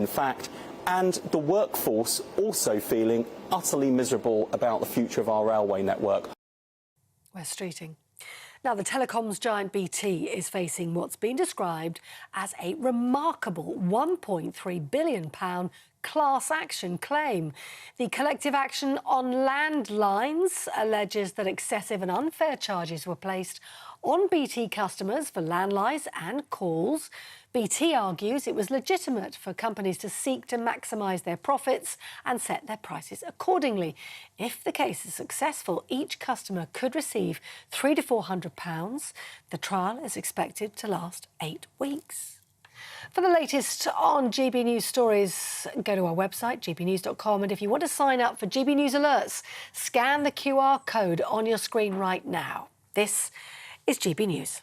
in fact, and the workforce also feeling utterly miserable about the future of our railway network. We're streeting. Now, the telecoms giant BT is facing what's been described as a remarkable £1.3 billion class action claim. The collective action on landlines alleges that excessive and unfair charges were placed on BT customers for landlines and calls. BT argues it was legitimate for companies to seek to maximise their profits and set their prices accordingly. If the case is successful, each customer could receive £300 to £400. The trial is expected to last 8 weeks. For the latest on GB News stories, go to our website, gbnews.com, and if you want to sign up for GB News alerts, scan the QR code on your screen right now. This is GB News.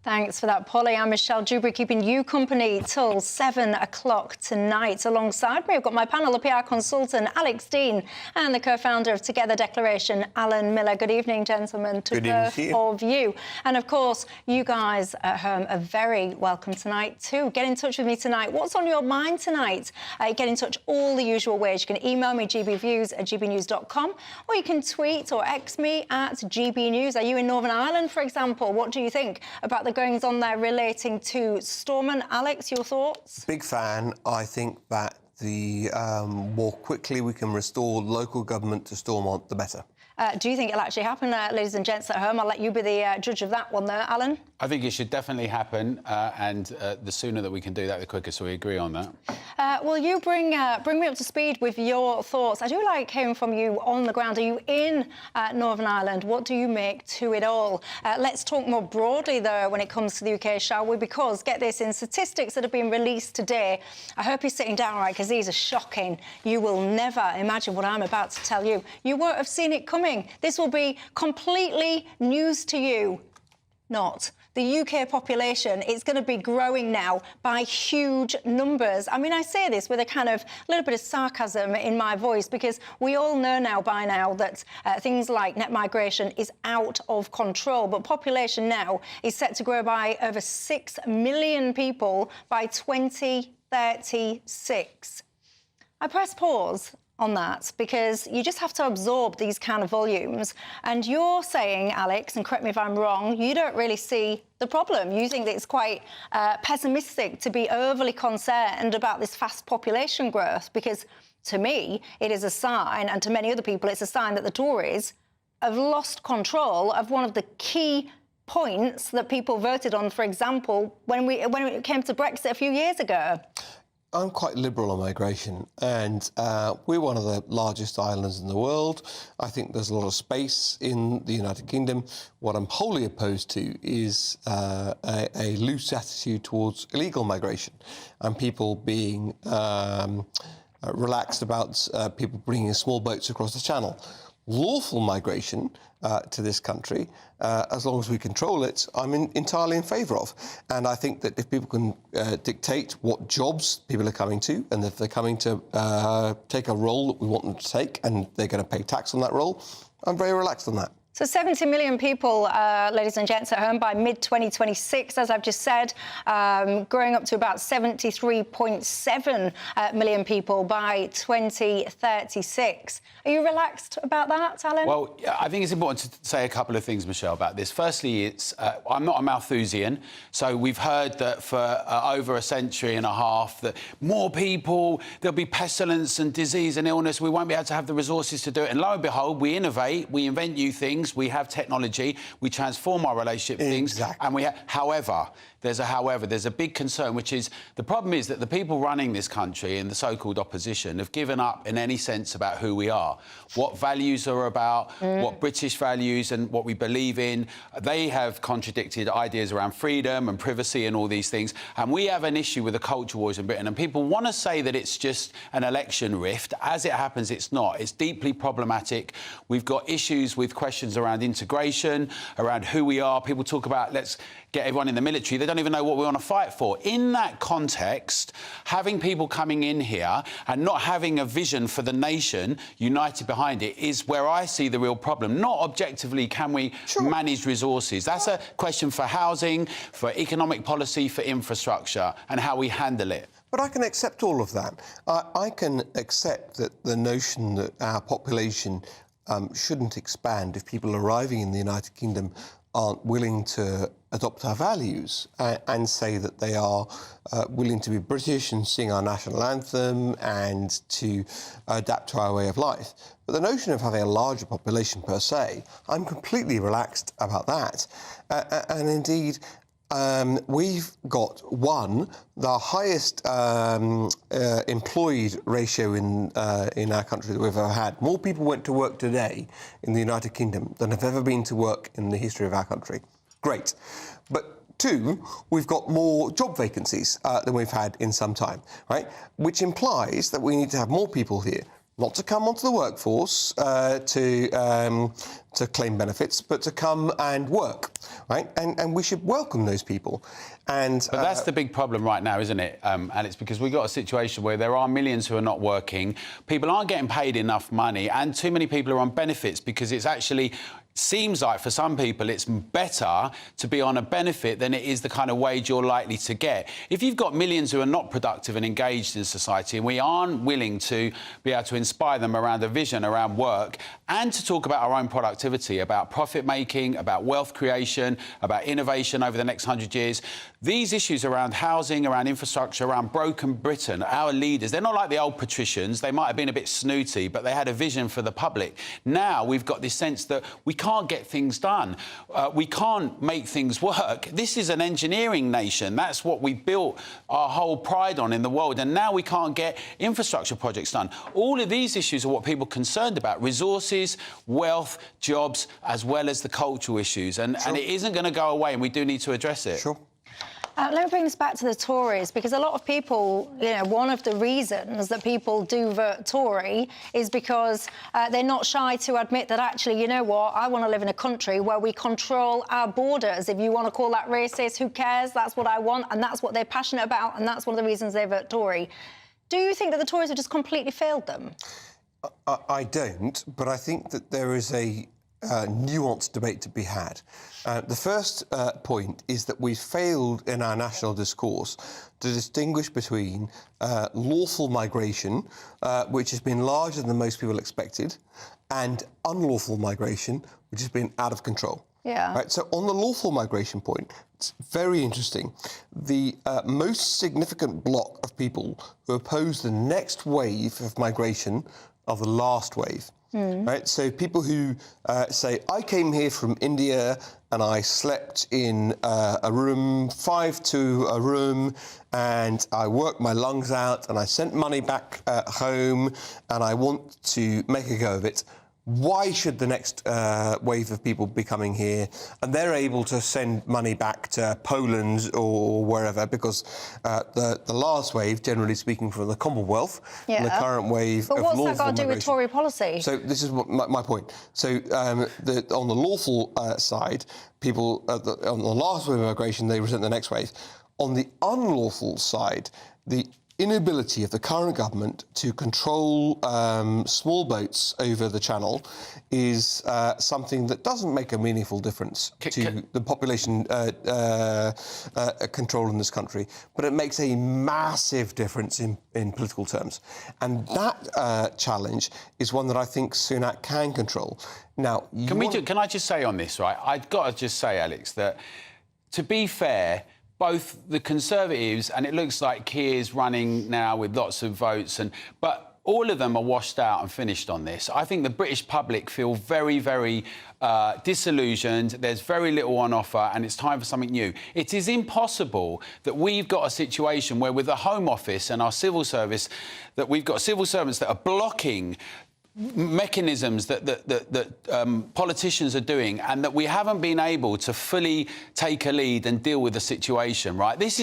Thanks for that, Polly. I'm Michelle Dewberry, keeping you company till 7 o'clock tonight. Alongside me, I've got my panel, the PR consultant, Alex Dean, and the co-founder of Together Declaration, Alan Miller. Good evening, gentlemen, to both of you. And, of course, you guys at home are very welcome tonight, too. Get in touch with me tonight. What's on your mind tonight? Get in touch all the usual ways. You can email me, gbviews@gbnews.com, or you can tweet or X me at GBNews. Are you in Northern Ireland, for example? What do you think about the goings on there relating to Stormont? Alex, your thoughts? Big fan. I think that the more quickly we can restore local government to Stormont, the better. Do you think it'll actually happen, ladies and gents at home? I'll let you be the judge of that one there, Alan. I think it should definitely happen, and the sooner that we can do that, the quicker, so we agree on that. Well, you bring me up to speed with your thoughts. I do like hearing from you on the ground. Are you in Northern Ireland? What do you make to it all? Let's talk more broadly, though, when it comes to the UK, shall we? Because, get this, in statistics that have been released today, I hope you're sitting down, right, because these are shocking. You will never imagine what I'm about to tell you. You won't have seen it coming. This will be completely news to you. Not. The UK population is going to be growing now by huge numbers. I mean, I say this with a kind of little bit of sarcasm in my voice because we all know now by now that things like net migration is out of control. But population now is set to grow by over 6 million people by 2036. I press pause on that because you just have to absorb these kind of volumes. And you're saying, Alex, and correct me if I'm wrong, you don't really see the problem. You think that it's quite pessimistic to be overly concerned about this fast population growth because, to me, it is a sign, and to many other people, it's a sign that the Tories have lost control of one of the key points that people voted on, for example, when it came to Brexit a few years ago. I'm quite liberal on migration, and we're one of the largest islands in the world. I think there's a lot of space in the United Kingdom. What I'm wholly opposed to is a loose attitude towards illegal migration and people being relaxed about people bringing small boats across the channel. Lawful migration to this country, as long as we control it, I'm entirely in favour of. And I think that if people can dictate what jobs people are coming to, and if they're coming to take a role that we want them to take, and they're going to pay tax on that role, I'm very relaxed on that. So 70 million people, ladies and gents, at home by mid-2026, as I've just said, growing up to about 73.7 million people by 2036. Are you relaxed about that, Alan? Well, I think it's important to say a couple of things, Michelle, about this. Firstly, I'm not a Malthusian, so we've heard that for over a century and a half that more people, there'll be pestilence and disease and illness, we won't be able to have the resources to do it. And lo and behold, we innovate, we invent new things, we have technology, we transform our relationship with things, and however, there's a big concern, which is the problem is that the people running this country and the so-called opposition have given up in any sense about who we are, what values are about, what British values and what we believe in. They have contradicted ideas around freedom and privacy and all these things, and we have an issue with the culture wars in Britain, and people want to say that it's just an election rift. As it happens, it's not. It's deeply problematic. We've got issues with questions problems around integration, around who we are. People talk about let's get everyone in the military. They don't even know what we want to fight for. In that context, having people coming in here and not having a vision for the nation united behind it is where I see the real problem. Not objectively can we manage resources. That's a question for housing, for economic policy, for infrastructure and how we handle it. But I can accept all of that. I can accept that the notion that our population shouldn't expand if people arriving in the United Kingdom aren't willing to adopt our values and say that they are willing to be British and sing our national anthem and to adapt to our way of life. But the notion of having a larger population per se, I'm completely relaxed about that. And indeed, we've got the highest employed ratio in our country that we've ever had. More people went to work today in the United Kingdom than have ever been to work in the history of our country. Great. But 2, we've got more job vacancies than we've had in some time, right? Which implies that we need to have more people here, not to come onto the workforce to claim benefits, but to come and work, right? And we should welcome those people. But that's the big problem right now, isn't it, Alex? Because we've got a situation where there are millions who are not working, people aren't getting paid enough money, and too many people are on benefits because it's actually seems like for some people it's better to be on a benefit than it is the kind of wage you're likely to get. If you've got millions who are not productive and engaged in society and we aren't willing to be able to inspire them around a vision, around work, and to talk about our own productivity, about profit making, about wealth creation, about innovation over the next 100 years, these issues around housing, around infrastructure, around broken Britain, our leaders, they're not like the old patricians. They might have been a bit snooty, but they had a vision for the public. Now we've got this sense that we can't get things done. We can't make things work. This is an engineering nation. That's what we built our whole pride on in the world. And now we can't get infrastructure projects done. All of these issues are what people are concerned about. Resources, wealth, jobs, as well as the cultural issues. And it isn't going to go away, and we do need to address it. Sure. Let me bring this back to the Tories, because a lot of people, one of the reasons that people do vote Tory is because they're not shy to admit that actually, you know what, I want to live in a country where we control our borders. If you want to call that racist, who cares? That's what I want, and that's what they're passionate about, and that's one of the reasons they vote Tory. Do you think that the Tories have just completely failed them? I don't, but I think that there is a nuanced debate to be had. The first point is that we've failed in our national discourse to distinguish between lawful migration, which has been larger than most people expected, and unlawful migration, which has been out of control. Yeah. Right, so on the lawful migration point, it's very interesting. The most significant block of people who oppose the next wave of migration are the last wave. Right, so people who say, I came here from India and I slept in a room, 5 to a room, and I worked my lungs out and I sent money back home and I want to make a go of it. Why should the next wave of people be coming here? And they're able to send money back to Poland or wherever, because the last wave, generally speaking, from the Commonwealth, and the current wave but of what's lawful that got to do with migration. Tory policy? So this is my point. So on the lawful side, people on the last wave of migration, they resent the next wave. On the unlawful side, the inability of the current government to control small boats over the channel is something that doesn't make a meaningful difference to the population control in this country, but it makes a massive difference in political terms. And that challenge is one that I think Sunak can control. Now, Can I just say on this, right? I've got to just say, Alex, that to be fair, both the Conservatives, and it looks like Keir's running now with lots of votes, but all of them are washed out and finished on this. I think the British public feel very, very disillusioned. There's very little on offer, and it's time for something new. It is impossible that we've got a situation where, with the Home Office and our civil service, that we've got civil servants that are blocking mechanisms that politicians are doing, and that we haven't been able to fully take a lead and deal with the situation, right? This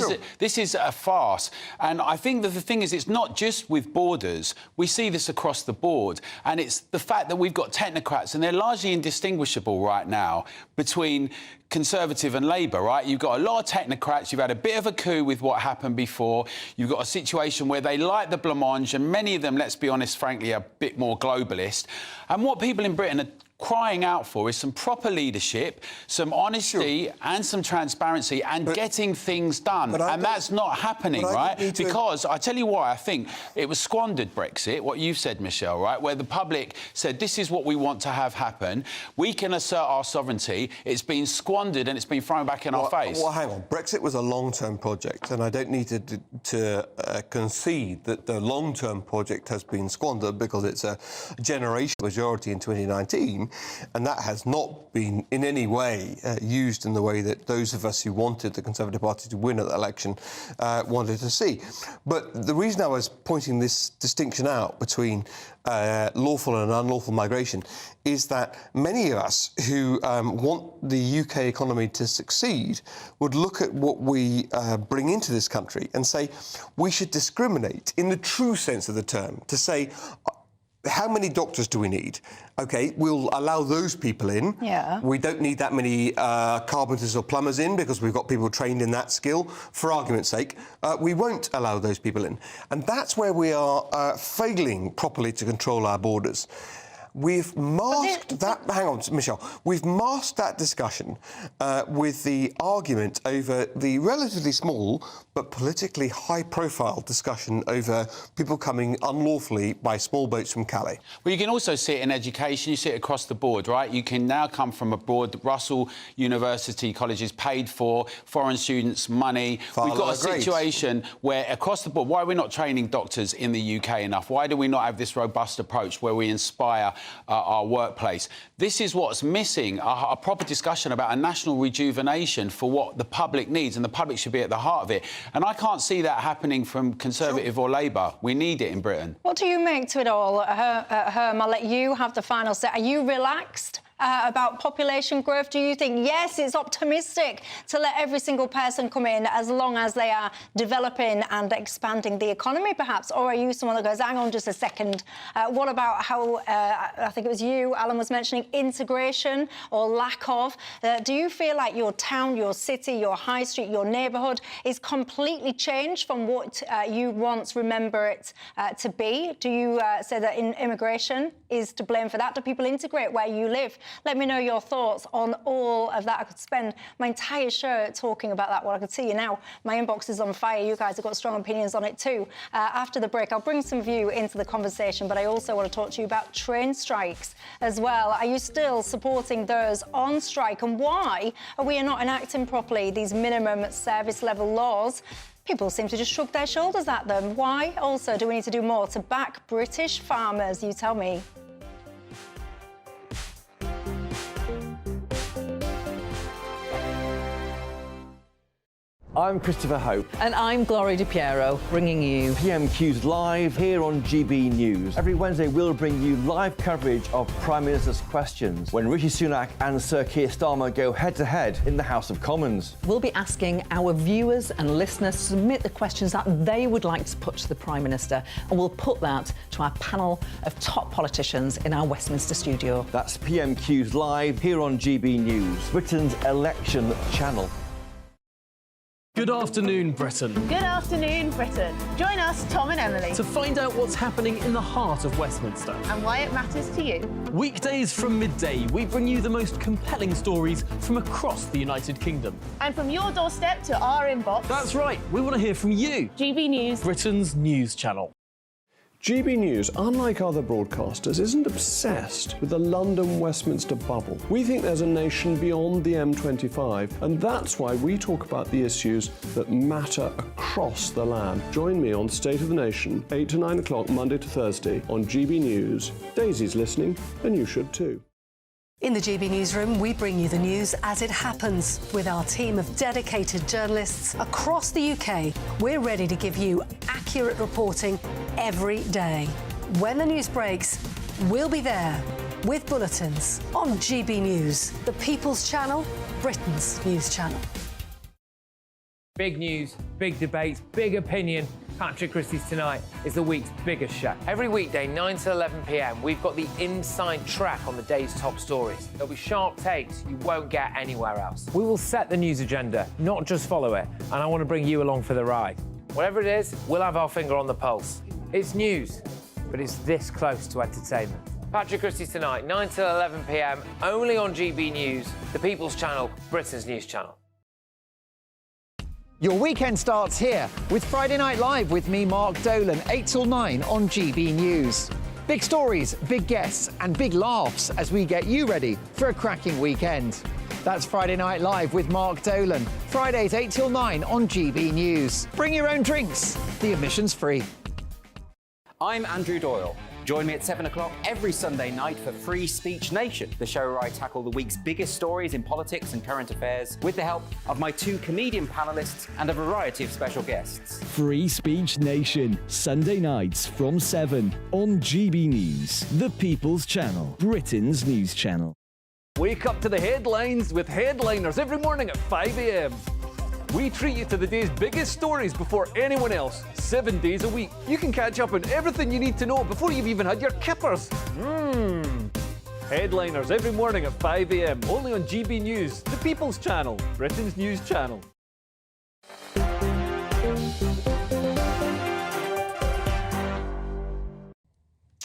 is a farce. And I think that the thing is, it's not just with borders. We see this across the board. And it's the fact that we've got technocrats, and they're largely indistinguishable right now between Conservative and Labour, right? You've got a lot of technocrats. You've had a bit of a coup with what happened before. You've got a situation where they like the blancmange, and many of them, let's be honest, frankly, are a bit more globalist. And what people in Britain are crying out for is some proper leadership, some honesty and some transparency, and getting things done. And that's not happening, right? Because I tell you why. I think it was squandered, Brexit, what you've said, Michelle, right, where the public said, this is what we want to have happen. We can assert our sovereignty. It's been squandered and it's been thrown back in our face. Well, hang on. Brexit was a long-term project, and I don't need to concede that the long-term project has been squandered, because it's a generational majority in 2019. And that has not been in any way used in the way that those of us who wanted the Conservative Party to win at the election wanted to see. But the reason I was pointing this distinction out between lawful and unlawful migration is that many of us who want the UK economy to succeed would look at what we bring into this country and say we should discriminate in the true sense of the term, to say, how many doctors do we need? OK, we'll allow those people in. Yeah. We don't need that many carpenters or plumbers in, because we've got people trained in that skill. For argument's sake, we won't allow those people in. And that's where we are failing properly to control our borders. We've masked that... Hang on, Michelle. We've masked that discussion with the argument over the relatively small but politically high-profile discussion over people coming unlawfully by small boats from Calais. Well, you can also see it in education. You see it across the board, right? You can now come from abroad. Russell University colleges paid for, foreign students, money. We've got a situation where across the board, why are we not training doctors in the UK enough? Why do we not have this robust approach where we inspire our workplace? This is what's missing, a proper discussion about a national rejuvenation for what the public needs, and the public should be at the heart of it. And I can't see that happening from Conservative or Labour. We need it in Britain. What do you make to it all, Herm? I'll let you have the final say. Are you relaxed about population growth? Do you think, yes, it's optimistic to let every single person come in as long as they are developing and expanding the economy, perhaps? Or are you someone that goes, hang on just a second, what about how, I think it was you, Alan, was mentioning integration or lack of? Do you feel like your town, your city, your high street, your neighbourhood is completely changed from what you once remember it to be? Do you say that immigration is to blame for that? Do people integrate where you live? Let me know your thoughts on all of that. I could spend my entire show talking about that. Well, I could see you now. My inbox is on fire. You guys have got strong opinions on it too. After the break, I'll bring some of you into the conversation, but I also want to talk to you about train strikes as well. Are you still supporting those on strike? And why are we not enacting properly these minimum service level laws? People seem to just shrug their shoulders at them. Why? Also, do we need to do more to back British farmers? You tell me. I'm Christopher Hope. And I'm Gloria Di Piero, bringing you PMQ's Live here on GB News. Every Wednesday, we'll bring you live coverage of Prime Minister's questions when Rishi Sunak and Sir Keir Starmer go head-to-head in the House of Commons. We'll be asking our viewers and listeners to submit the questions that they would like to put to the Prime Minister, and we'll put that to our panel of top politicians in our Westminster studio. That's PMQ's Live here on GB News, Britain's election channel. Good afternoon, Britain. Good afternoon, Britain. Join us, Tom and Emily, To find out what's happening in the heart of Westminster. and why it matters to you. Weekdays from midday, we bring you the most compelling stories from across the United Kingdom. And from your doorstep to our inbox, That's right, we want to hear from you, GB News. Britain's news channel. GB News, unlike other broadcasters, isn't obsessed with the London-Westminster bubble. We think there's a nation beyond the M25, and that's why we talk about the issues that matter across the land. Join me on State of the Nation, 8 to 9 o'clock, Monday to Thursday, on GB News. Daisy's listening, and you should too. In the GB Newsroom, we bring you the news as it happens. With our team of dedicated journalists across the UK, we're ready to give you accurate reporting every day. When the news breaks, We'll be there with bulletins on GB News, the People's Channel, Britain's news channel. Big news, big debates, big opinion. Patrick Christie's Tonight is the week's biggest show. Every weekday, 9 to 11 p.m, we've got the inside track on the day's top stories. There'll be sharp takes you won't get anywhere else. We will set the news agenda, not just follow it, and I want to bring you along for the ride. Whatever it is, we'll have our finger on the pulse. It's news, but it's this close to entertainment. Patrick Christie's Tonight, 9 to 11 p.m, only on GB News, the People's Channel, Britain's news channel. Your weekend starts here with Friday Night Live with me, Mark Dolan, 8 till 9 on GB News. Big stories, big guests and big laughs as we get you ready for a cracking weekend. That's Friday Night Live with Mark Dolan, Fridays 8 till 9 on GB News. Bring your own drinks, the admission's free. I'm Andrew Doyle. Join me at 7 o'clock every Sunday night for Free Speech Nation, the show where I tackle the week's biggest stories in politics and current affairs with the help of my 2 comedian panellists and a variety of special guests. Free Speech Nation, Sunday nights from 7 on GB News, the People's Channel, Britain's news channel. Wake up to the headlines with Headliners every morning at 5 a.m. We treat you to the day's biggest stories before anyone else, 7 days a week. You can catch up on everything you need to know before you've even had your kippers. Headliners every morning at 5 a.m, only on GB News, the People's Channel, Britain's news channel.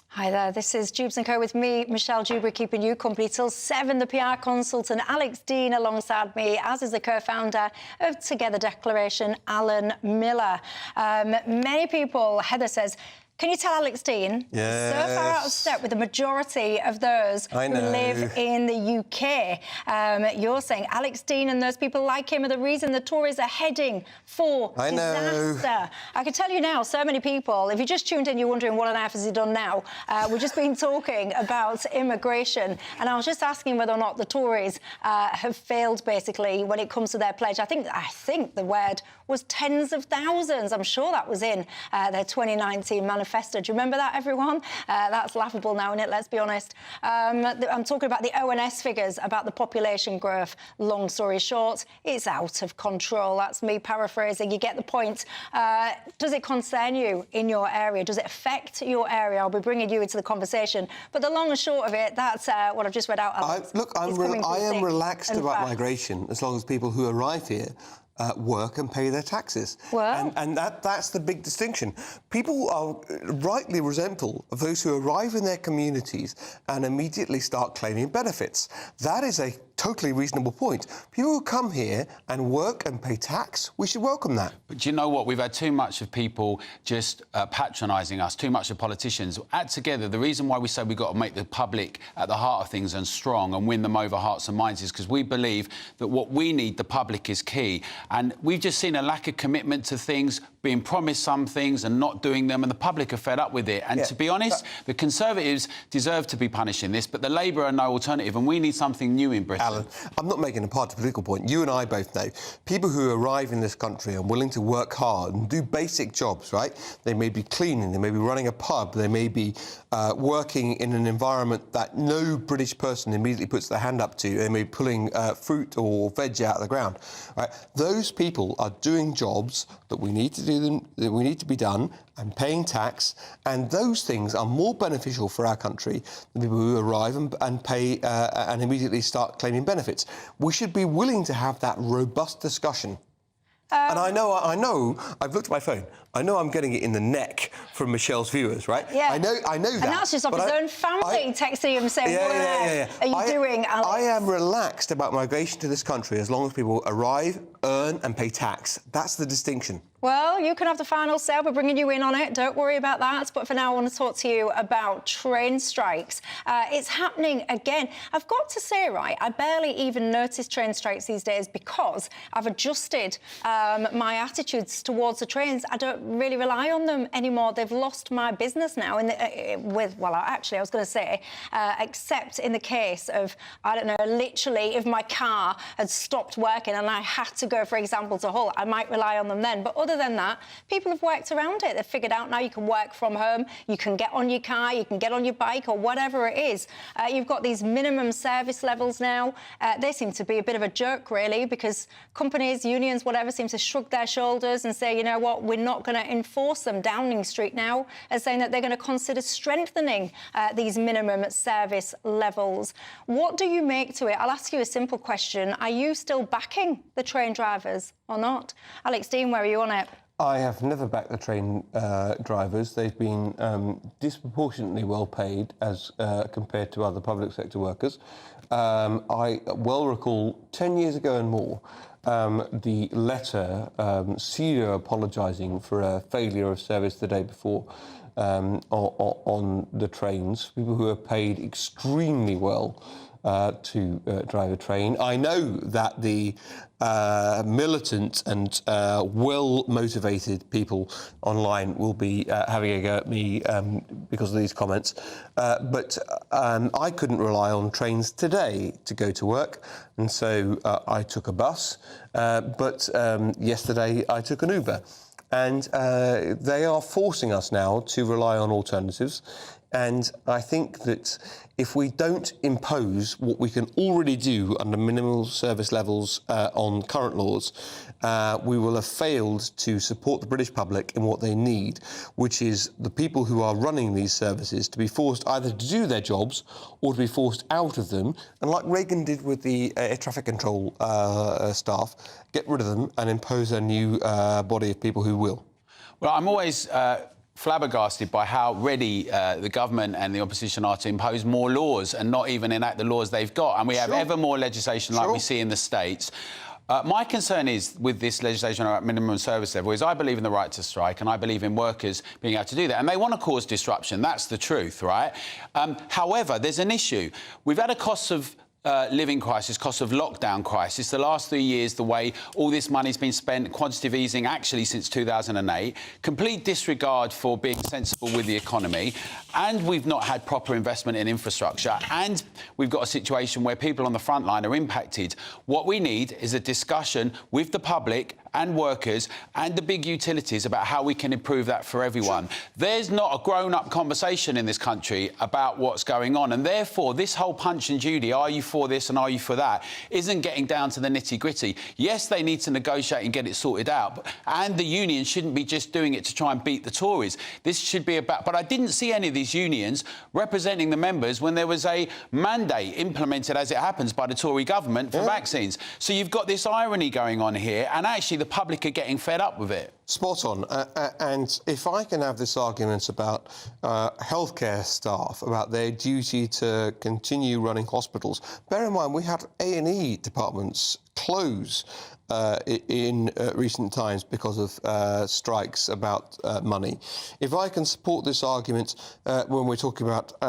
Hi there, this is Dewbs & Co with me, Michelle Dewberry, keeping you company till 7. The PR consultant Alex Dean alongside me, as is the co-founder of Together Declaration, Alan Miller. Many people, Heather says, can you tell Alex Dean, yes, so far out of step with the majority of those who live in the UK. You're saying Alex Dean and those people like him are the reason the Tories are heading for disaster. I can tell you now, so many people, if you just tuned in, you're wondering what on earth has he done now. We've just been talking about immigration, and I was just asking whether or not the Tories have failed, basically, when it comes to their pledge. I think the word was tens of thousands. I'm sure that was in their 2019 manifesto. Do you remember that, everyone? That's laughable now, isn't it? Let's be honest. I'm talking about the ONS figures about the population growth. Long story short, it's out of control. That's me paraphrasing. You get the point. Does it concern you in your area? Does it affect your area? I'll be bringing you into the conversation. But the long and short of it, that's what I've just read out. I am relaxed about migration as long as people who arrive here work and pay their taxes. Well, and that's the big distinction. People are rightly resentful of those who arrive in their communities and immediately start claiming benefits. That is a totally reasonable point. People who come here and work and pay tax, we should welcome that. But do you know what? We've had too much of people just patronising us, too much of politicians. At Together, the reason why we say we've got to make the public at the heart of things and strong and win them over hearts and minds is because we believe that what we need, the public, is key. And we've just seen a lack of commitment to things, being promised some things and not doing them, and the public are fed up with it. And to be honest, the Conservatives deserve to be punishing this, but the Labour are no alternative, and we need something new in Britain. Alan, I'm not making a party political point. You and I both know people who arrive in this country are willing to work hard and do basic jobs, right? They may be cleaning, they may be running a pub, they may be working in an environment that no British person immediately puts their hand up to. They may be pulling fruit or veg out of the ground, right? Those people are doing jobs that we need to do them, that we need to be done, and paying tax, and those things are more beneficial for our country than people who arrive and pay and immediately start claiming benefits. We should be willing to have that robust discussion. And I know, I've looked at my phone. I know I'm getting it in the neck from Michelle's viewers, right? Yeah. I know that. And that's just off his own family texting him saying, what on earth are you doing, Alex? I am relaxed about migration to this country as long as people arrive, earn and pay tax. That's the distinction. Well, you can have the final say. We're bringing you in on it. Don't worry about that. But for now, I want to talk to you about train strikes. It's happening again. I've got to say, right, I barely even notice train strikes these days because I've adjusted my attitudes towards the trains. I don't really rely on them anymore. They've lost my business now. Actually, I was going to say, except in the case of, I don't know, literally if my car had stopped working and I had to go, for example, to Hull, I might rely on them then. But other than that, people have worked around it. They've figured out now you can work from home, you can get on your car, you can get on your bike or whatever it is. You've got these minimum service levels now. They seem to be a bit of a joke, really, because companies, unions, whatever, seem to shrug their shoulders and say, you know what, we're not going to enforce them. Downing Street now is saying that they're going to consider strengthening these minimum service levels. What do you make to it? I'll ask you a simple question. Are you still backing the train drivers or not? Alex Dean, where are you on it? I have never backed the train drivers. They've been disproportionately well paid as compared to other public sector workers. I well recall 10 years ago and more the letter pseudo apologising for a failure of service the day before on the trains. People who are paid extremely well to drive a train. I know that the militant and well-motivated people online will be having a go at me because of these comments, but I couldn't rely on trains today to go to work, and so I took a bus, but yesterday I took an Uber. And they are forcing us now to rely on alternatives. And I think that if we don't impose what we can already do under minimal service levels on current laws, we will have failed to support the British public in what they need, which is the people who are running these services to be forced either to do their jobs or to be forced out of them. And like Reagan did with the air traffic control staff, get rid of them and impose a new body of people who will. Well, I'm always flabbergasted by how ready the government and the opposition are to impose more laws and not even enact the laws they've got. And we have ever more legislation like we see in the States. My concern is with this legislation about minimum service level is I believe in the right to strike and I believe in workers being able to do that. And they want to cause disruption. That's the truth, right? However, there's an issue. We've had a cost of living crisis, cost of lockdown crisis. The last 3 years, the way all this money's been spent, quantitative easing actually since 2008, complete disregard for being sensible with the economy, and we've not had proper investment in infrastructure, and we've got a situation where people on the front line are impacted. What we need is a discussion with the public and workers and the big utilities about how we can improve that for everyone. There's not a grown-up conversation in this country about what's going on, and therefore this whole Punch and Judy, are you for this and are you for that, isn't getting down to the nitty-gritty. Yes, they need to negotiate and get it sorted out, and the union shouldn't be just doing it to try and beat the Tories. This should be about... But I didn't see any of these unions representing the members when there was a mandate implemented, as it happens, by the Tory government for vaccines. So you've got this irony going on here, and actually the public are getting fed up with it. Spot on. And if I can have this argument about healthcare staff, about their duty to continue running hospitals, bear in mind we had A&E departments close in recent times because of strikes about money. If I can support this argument when we're talking about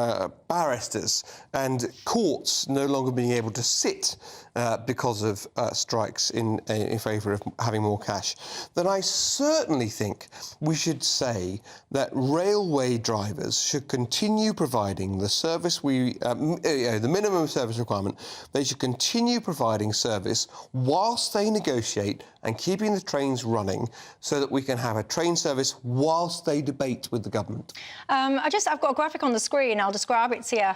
barristers and courts no longer being able to sit because of strikes in favour of having more cash, then I certainly think we should say that railway drivers should continue providing the service the minimum service requirement. They should continue providing service whilst they negotiate and keeping the trains running so that we can have a train service whilst they debate with the government. I've got a graphic on the screen. I'll describe it to you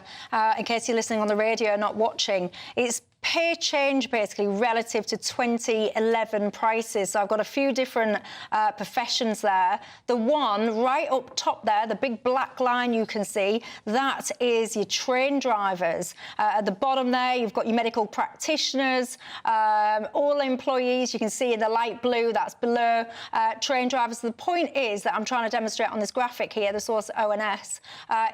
in case you're listening on the radio, not watching. It's pay change, basically, relative to 2011 prices. So I've got a few different professions there. The one right up top there, the big black line you can see, that is your train drivers. At the bottom there, you've got your medical practitioners, all employees. You can see in the light blue, that's below train drivers. The point is that I'm trying to demonstrate on this graphic here, the source ONS,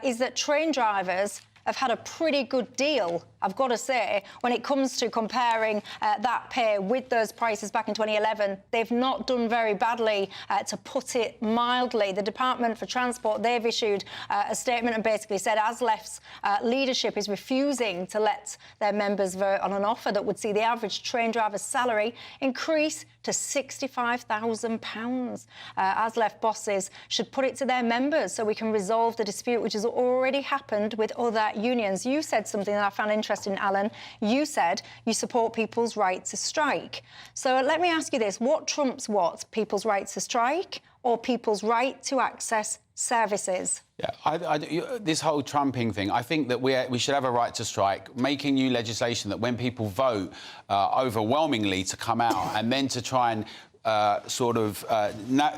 is that train drivers have had a pretty good deal I've got to say, when it comes to comparing that pay with those prices back in 2011, they've not done very badly, to put it mildly. The Department for Transport, they've issued a statement and basically said ASLEF's leadership is refusing to let their members vote on an offer that would see the average train driver's salary increase to £65,000. ASLEF bosses should put it to their members so we can resolve the dispute which has already happened with other unions. You said something that I found interesting, Alan. You said you support people's right to strike. So let me ask you this. What trumps what? People's right to strike or people's right to access services? Yeah, this whole trumping thing, I think that we should have a right to strike, making new legislation that when people vote overwhelmingly to come out and then to try and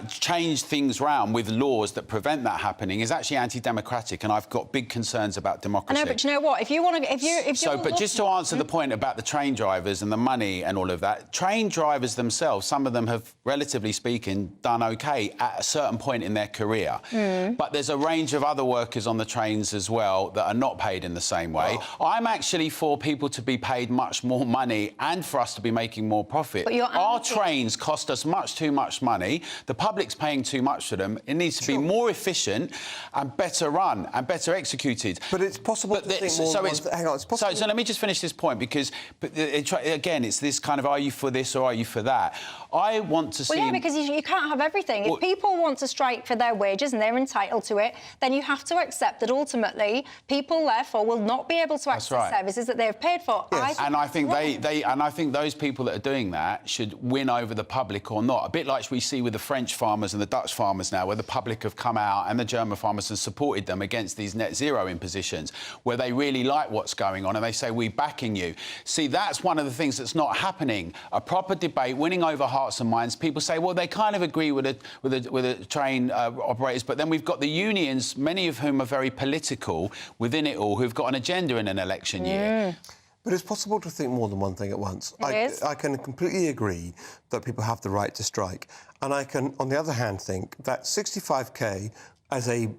change things round with laws that prevent that happening is actually anti-democratic, and I've got big concerns about democracy. I know, but you know what? If you want to, but just to answer the point about the train drivers and the money and all of that, train drivers themselves, some of them have, relatively speaking, done OK at a certain point in their career. But there's a range of other workers on the trains as well that are not paid in the same way. I'm actually for people to be paid much more money and for us to be making more profit. Our trains cost us much too much money. The public's paying too much for them. It needs to be more efficient and better run and better executed. But it's possible to think more... Hang on, it's possible... So let me just finish this point, because, again, it's this kind of, are you for this or are you for that? I want to see... Well, yeah, because you can't have everything. If people want to strike for their wages and they're entitled to it, then you have to accept that ultimately people, therefore, will not be able to access services that they've paid for. Yes. I think I think those people that are doing that should win over the public or not. A bit like we see with the French farmers and the Dutch farmers now, where the public have come out and the German farmers have supported them against these net zero impositions, where they really like what's going on and they say, we're backing you. See, that's one of the things that's not happening. A proper debate, winning over hearts and minds. People say, well, they kind of agree with the train operators, but then we've got the unions, many of whom are very political within it all, who've got an agenda in an election year. But it's possible to think more than one thing at once. I can completely agree that people have the right to strike. And I can, on the other hand, think that 65k as a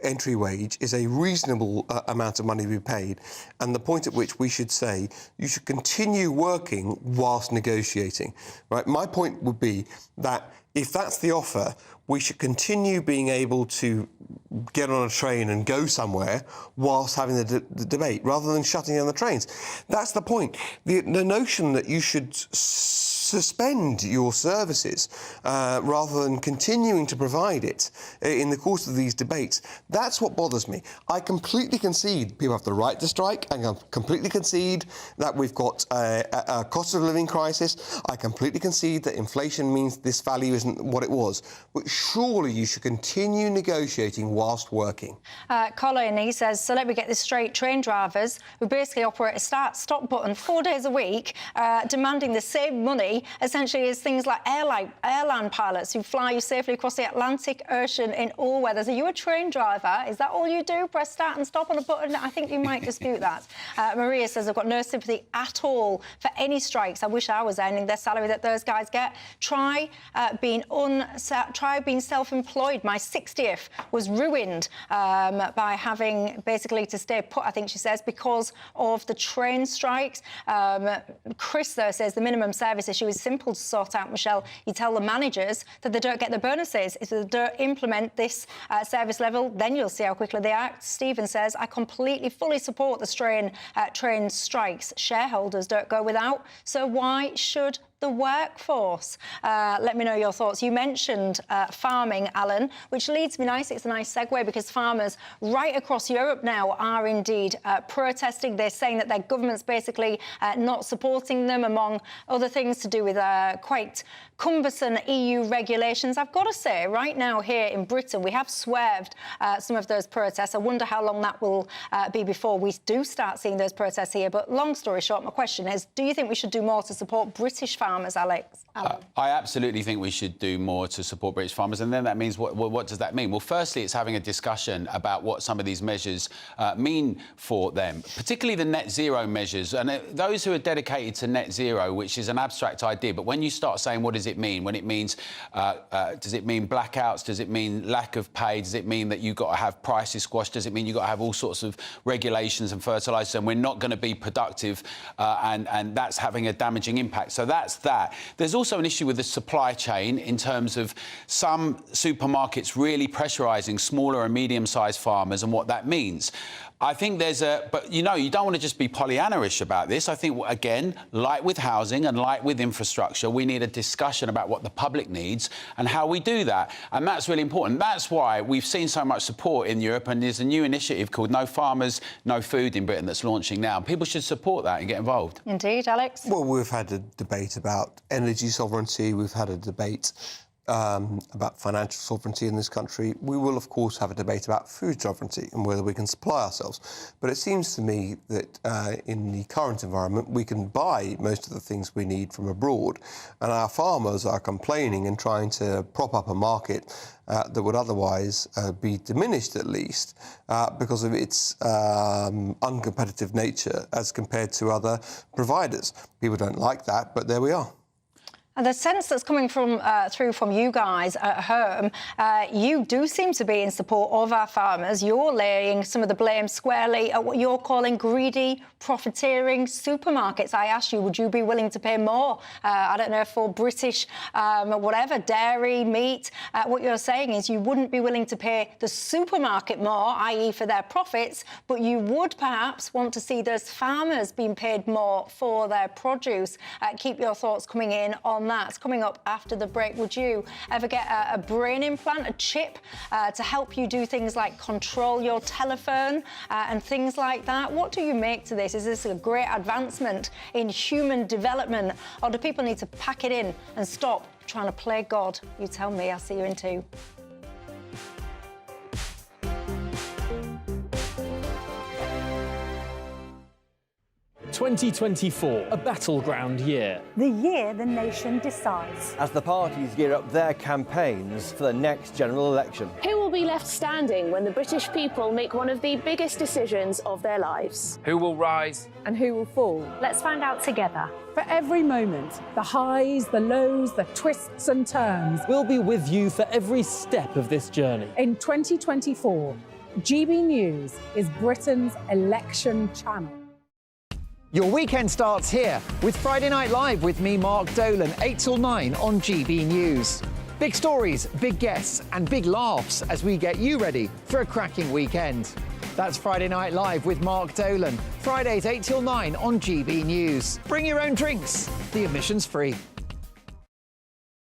entry wage is a reasonable amount of money to be paid, and the point at which we should say you should continue working whilst negotiating. Right? My point would be that if that's the offer, we should continue being able to get on a train and go somewhere whilst having the debate, rather than shutting down the trains. That's the point. The notion that you should suspend your services rather than continuing to provide it in the course of these debates, that's what bothers me. I completely concede people have the right to strike. I completely concede that we've got a cost of living crisis. I completely concede that inflation means this value isn't what it was. But surely you should continue negotiating whilst working. Colin, he says, so let me get this straight. Train drivers who basically operate a start-stop button 4 days a week, demanding the same money, essentially, as things like airline pilots who fly you safely across the Atlantic Ocean in all weathers. Are you a train driver? Is that all you do? Press start and stop on a button? I think you might dispute that. Maria says, I've got no sympathy at all for any strikes. I wish I was earning their salary that those guys get. Try being self-employed. My 60th was ruined by having basically to stay put, I think she says, because of the train strikes. Chris, though, says the minimum service issue is simple to sort out, Michelle. You tell the managers that they don't get the bonuses. If they don't implement this service level, then you'll see how quickly they act. Stephen says, I completely, fully support the train strikes. Shareholders don't go without, so why should the workforce? Let me know your thoughts. You mentioned farming, Alan, which leads me nicely. It's a nice segue, because farmers right across Europe now are indeed protesting. They're saying that their government's basically not supporting them, among other things to do with quite cumbersome EU regulations. I've got to say, right now here in Britain, we have swerved some of those protests. I wonder how long that will be before we do start seeing those protests here. But long story short, my question is, do you think we should do more to support British farmers farmers, Alex? I absolutely think we should do more to support British farmers, and then that means what does that mean? Well, firstly, it's having a discussion about what some of these measures mean for them, particularly the net zero measures. And those who are dedicated to net zero, which is an abstract idea, but when you start saying what does it mean? When it means, does it mean blackouts? Does it mean lack of pay? Does it mean that you've got to have prices squashed? Does it mean you've got to have all sorts of regulations and fertilisers, and we're not going to be productive, and that's having a damaging impact? So that's that. There's also an issue with the supply chain in terms of some supermarkets really pressurising smaller and medium-sized farmers and what that means. I think but you don't want to just be Pollyanna-ish about this. I think, again, like with housing and like with infrastructure, we need a discussion about what the public needs and how we do that. And that's really important. That's why we've seen so much support in Europe, and there's a new initiative called No Farmers, No Food in Britain that's launching now. People should support that and get involved. Indeed, Alex. Well, we've had a debate about energy sovereignty. We've had a debate about financial sovereignty in this country. We will, of course, have a debate about food sovereignty and whether we can supply ourselves. But it seems to me that in the current environment, we can buy most of the things we need from abroad, and our farmers are complaining and trying to prop up a market that would otherwise be diminished, at least, because of its uncompetitive nature as compared to other providers. People don't like that, but there we are. And the sense that's coming through from you guys at home, you do seem to be in support of our farmers. You're laying some of the blame squarely at what you're calling greedy, profiteering supermarkets. I asked you, would you be willing to pay more, I don't know, for British, whatever, dairy, meat? What you're saying is you wouldn't be willing to pay the supermarket more, i.e. for their profits, but you would perhaps want to see those farmers being paid more for their produce. Keep your thoughts coming in on that. Coming up after the break, would you ever get a brain implant, a chip, to help you do things like control your telephone and things like that? What do you make to this? Is this a great advancement in human development, or do people need to pack it in and stop trying to play God? You tell me. I'll see you in 2. 2024, a battleground year. The year the nation decides. As the parties gear up their campaigns for the next general election. Who will be left standing when the British people make one of the biggest decisions of their lives? Who will rise? And who will fall? Let's find out together. For every moment, the highs, the lows, the twists and turns. We'll be with you for every step of this journey. In 2024, GB News is Britain's election channel. Your weekend starts here with Friday Night Live with me, Mark Dolan, 8 till 9 on GB News. Big stories, big guests and big laughs as we get you ready for a cracking weekend. That's Friday Night Live with Mark Dolan, Fridays 8 till 9 on GB News. Bring your own drinks. The admission's free.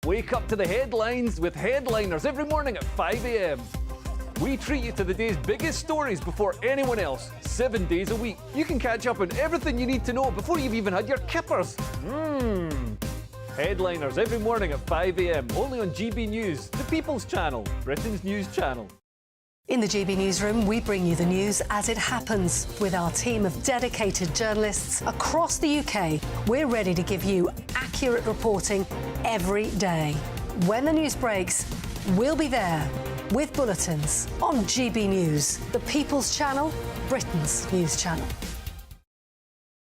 Wake up to the headlines with headliners every morning at 5 a.m. We treat you to the day's biggest stories before anyone else, 7 days a week. You can catch up on everything you need to know before you've even had your kippers. Headliners every morning at 5 a.m, only on GB News, the People's Channel, Britain's news channel. In the GB Newsroom, we bring you the news as it happens. With our team of dedicated journalists across the UK, we're ready to give you accurate reporting every day. When the news breaks, we'll be there with bulletins on GB News, the People's Channel, Britain's news channel.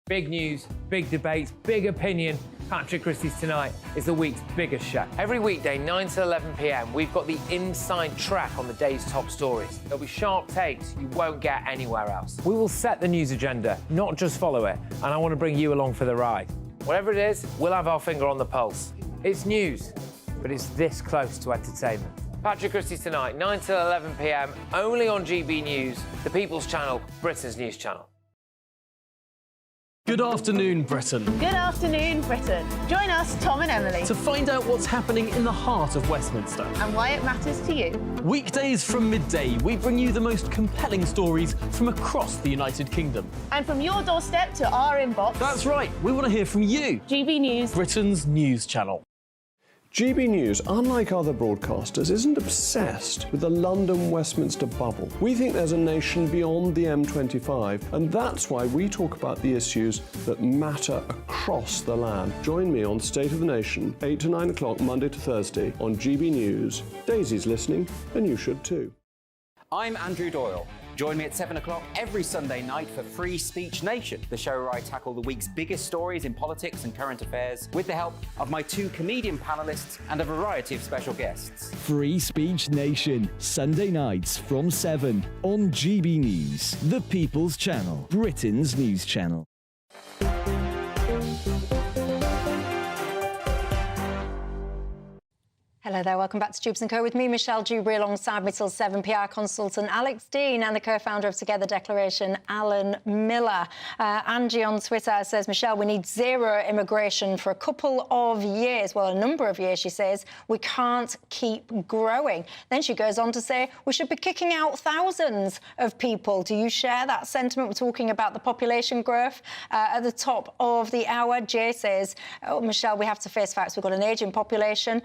Big news, big debates, big opinion. Patrick Christie's Tonight is the week's biggest show. Every weekday, 9 to 11 p.m, we've got the inside track on the day's top stories. There'll be sharp takes you won't get anywhere else. We will set the news agenda, not just follow it, and I want to bring you along for the ride. Whatever it is, we'll have our finger on the pulse. It's news, but it's this close to entertainment. Patrick Christie's Tonight, 9 to 11 p.m, only on GB News, the People's Channel, Britain's news channel. Good afternoon, Britain. Good afternoon, Britain. Join us, Tom and Emily, To find out what's happening in the heart of Westminster. and why it matters to you. Weekdays from midday, we bring you the most compelling stories from across the United Kingdom. And from your doorstep to our inbox, That's right, we want to hear from you. GB News. Britain's news channel. GB News, unlike other broadcasters, isn't obsessed with the London-Westminster bubble. We think there's a nation beyond the M25, and that's why we talk about the issues that matter across the land. Join me on State of the Nation, 8 to 9 o'clock, Monday to Thursday, on GB News. Daisy's listening, and you should too. I'm Andrew Doyle. Join me at 7 o'clock every Sunday night for Free Speech Nation, the show where I tackle the week's biggest stories in politics and current affairs with the help of my 2 comedian panellists and a variety of special guests. Free Speech Nation, Sunday nights from 7 on GB News, the People's Channel, Britain's news channel. Hello there, welcome back to Dewbs & Co with me, Michelle Dewberry, alongside me till 7, PR consultant Alex Dean and the co-founder of Together Declaration, Alan Miller. Angie on Twitter says, Michelle, we need zero immigration for a couple of years. Well, a number of years, she says. We can't keep growing. Then she goes on to say, we should be kicking out thousands of people. Do you share that sentiment? We're talking about the population growth at the top of the hour. Jay says, oh, Michelle, we have to face facts. We've got an ageing population.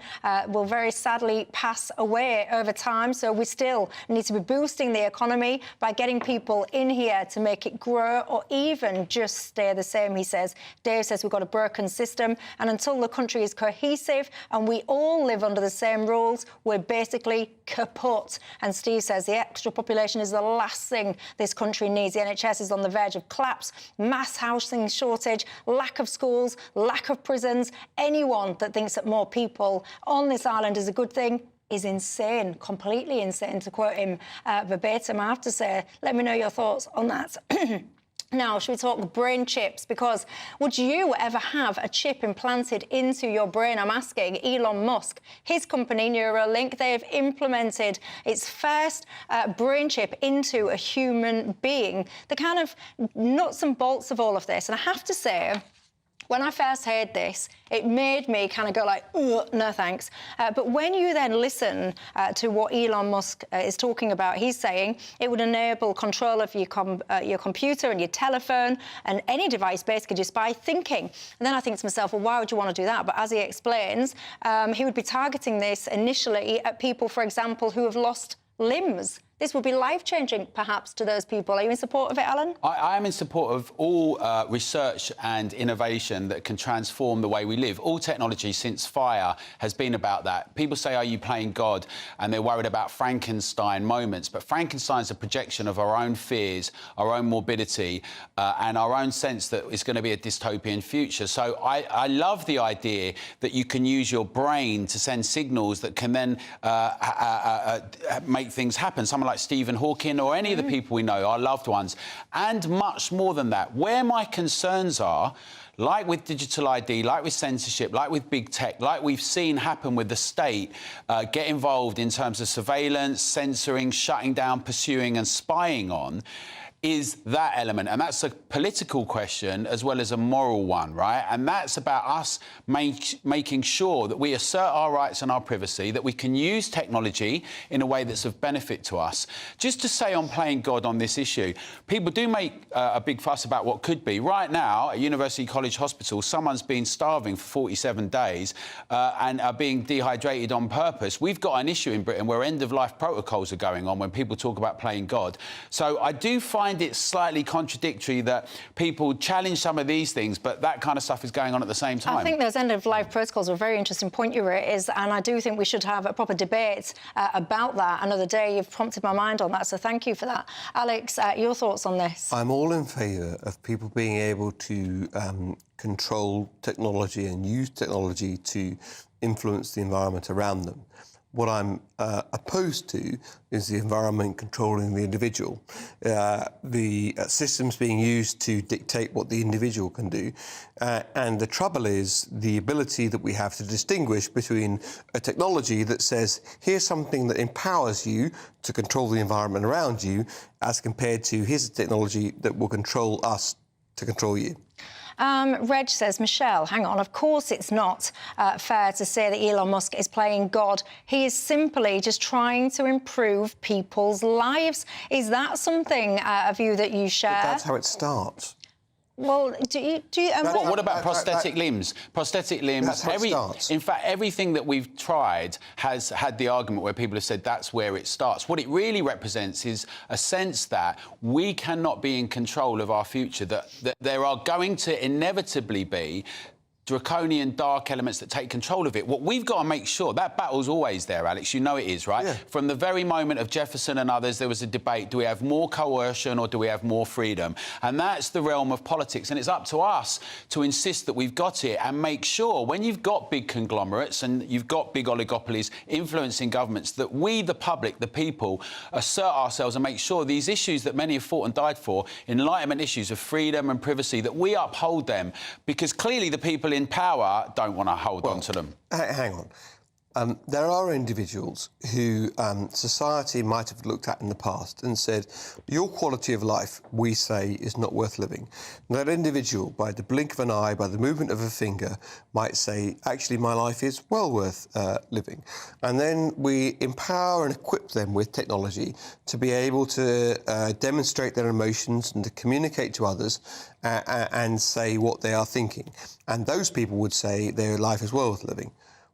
We'll very sadly pass away over time. So we still need to be boosting the economy by getting people in here to make it grow or even just stay the same, he says. Dave says we've got a broken system, and until the country is cohesive and we all live under the same rules, we're basically kaput. And Steve says the extra population is the last thing this country needs. The NHS is on the verge of collapse, mass housing shortage, lack of schools, lack of prisons. Anyone that thinks that more people on this island is a good thing is insane, completely insane, to quote him verbatim. I have to say, let me know your thoughts on that. Now, should we talk brain chips? Because would you ever have a chip implanted into your brain? I'm asking. Elon Musk, his company Neuralink, they've implemented its first brain chip into a human being. The kind of nuts and bolts of all of this, and I have to say, when I first heard this, it made me kind of go like, no thanks. But when you then listen to what Elon Musk is talking about, he's saying it would enable control of your computer and your telephone and any device basically just by thinking. And then I think to myself, well, why would you want to do that? But as he explains, he would be targeting this initially at people, for example, who have lost limbs. This would be life-changing, perhaps, to those people. Are you in support of it, Alan? I am in support of all research and innovation that can transform the way we live. All technology since fire has been about that. People say, are you playing God? And they're worried about Frankenstein moments. But Frankenstein's a projection of our own fears, our own morbidity, and our own sense that it's going to be a dystopian future. So I love the idea that you can use your brain to send signals that can then make things happen. Someone like Stephen Hawking or any of the people we know, our loved ones, and much more than that. Where my concerns are, like with digital ID, like with censorship, like with big tech, like we've seen happen with the state, get involved in terms of surveillance, censoring, shutting down, pursuing and spying on, is that element. And that's a political question as well as a moral one, right? And that's about us making sure that we assert our rights and our privacy, that we can use technology in a way that's of benefit to us. Just to say on playing God on this issue, people do make a big fuss about what could be. Right now, at University College Hospital, someone's been starving for 47 days and are being dehydrated on purpose. We've got an issue in Britain where end-of-life protocols are going on when people talk about playing God. So I do find it slightly contradictory that people challenge some of these things, but that kind of stuff is going on at the same time. I think those end-of-life protocols are a very interesting point you raised, and I do think we should have a proper debate about that another day. You've prompted my mind on that, so thank you for that. Alex, your thoughts on this? I'm all in favour of people being able to control technology and use technology to influence the environment around them. What I'm opposed to is the environment controlling the individual, the systems being used to dictate what the individual can do. And the trouble is the ability that we have to distinguish between a technology that says, here's something that empowers you to control the environment around you, as compared to here's a technology that will control us to control you. Reg says, Michelle, hang on, of course it's not fair to say that Elon Musk is playing God. He is simply just trying to improve people's lives. Is that something, a view that you share? But that's how it starts. Well, do you what about prosthetic limbs? Prosthetic limbs. That's where it starts. In fact, everything that we've tried has had the argument where people have said that's where it starts. What it really represents is a sense that we cannot be in control of our future, that there are going to inevitably be draconian, dark elements that take control of it. What we've got to make sure, that battle's always there, Alex, you know it is, right? Yeah. From the very moment of Jefferson and others, there was a debate, do we have more coercion or do we have more freedom? And that's the realm of politics, and it's up to us to insist that we've got it and make sure, when you've got big conglomerates and you've got big oligopolies influencing governments, that we, the public, the people, assert ourselves and make sure these issues that many have fought and died for, enlightenment issues of freedom and privacy, that we uphold them, because clearly the people in power don't want to hold on to them. Hang on. There are individuals who society might have looked at in the past and said, your quality of life, we say, is not worth living. And that individual, by the blink of an eye, by the movement of a finger, might say, actually, my life is well worth living. And then we empower and equip them with technology to be able to demonstrate their emotions and to communicate to others and say what they are thinking. And those people would say their life is well worth living.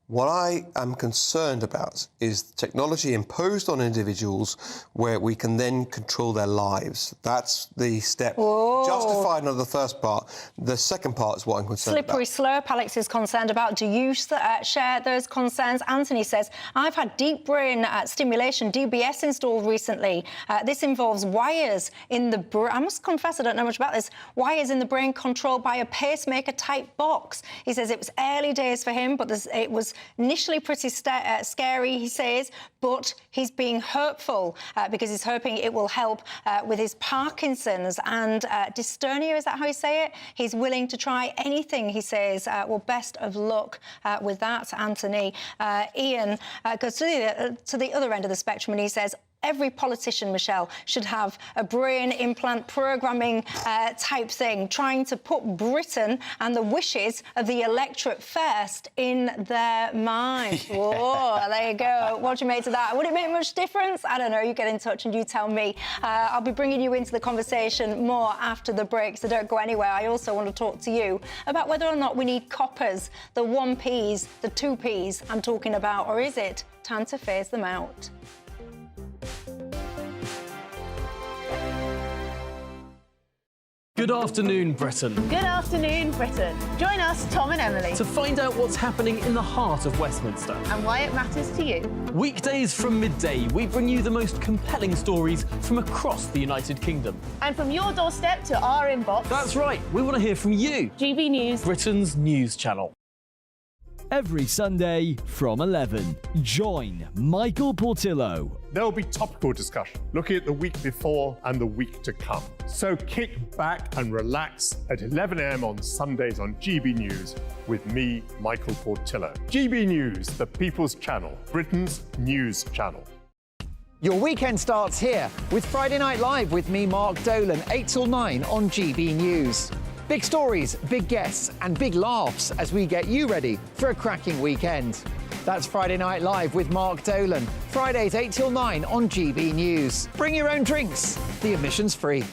What I am concerned about is technology imposed on individuals where we can then control their lives. That's the step justified under the first part. The second part is what I'm concerned about. Slippery slope, Alex is concerned about. Do you share those concerns? Anthony says, I've had deep brain stimulation, DBS, installed recently. This involves wires in the brain. I must confess, I don't know much about this. Wires in the brain controlled by a pacemaker-type box. He says it was early days for him, but it was initially pretty scary, he says, but he's being hopeful because he's hoping it will help with his Parkinson's and dystonia, is that how you say it? He's willing to try anything, he says. Well, best of luck with that, Anthony. Ian goes to the other end of the spectrum and he says, every politician, Michelle, should have a brain implant programming type thing, trying to put Britain and the wishes of the electorate first in their mind. Whoa, there you go. What do you make of that? Would it make much difference? I don't know. You get in touch and you tell me. I'll be bringing you into the conversation more after the break, so don't go anywhere. I also want to talk to you about whether or not we need coppers, the 1p's, the 2p's I'm talking about, or is it time to phase them out? Good afternoon, Britain. Good afternoon, Britain. Join us, Tom and Emily, To find out what's happening in the heart of Westminster. and why it matters to you. Weekdays from midday, we bring you the most compelling stories from across the United Kingdom. And from your doorstep to our inbox. That's right, we want to hear from you. GB News, Britain's news channel. Every Sunday from 11, join Michael Portillo. There'll be topical discussion, looking at the week before and the week to come. So kick back and relax at 11 a.m. on Sundays on GB News with me, Michael Portillo. GB News, the People's Channel, Britain's news channel. Your weekend starts here with Friday Night Live with me, Mark Dolan, 8 till 9 on GB News. Big stories, big guests and big laughs as we get you ready for a cracking weekend. That's Friday Night Live with Mark Dolan. Fridays 8 till 9 on GB News. Bring your own drinks. The admission's free.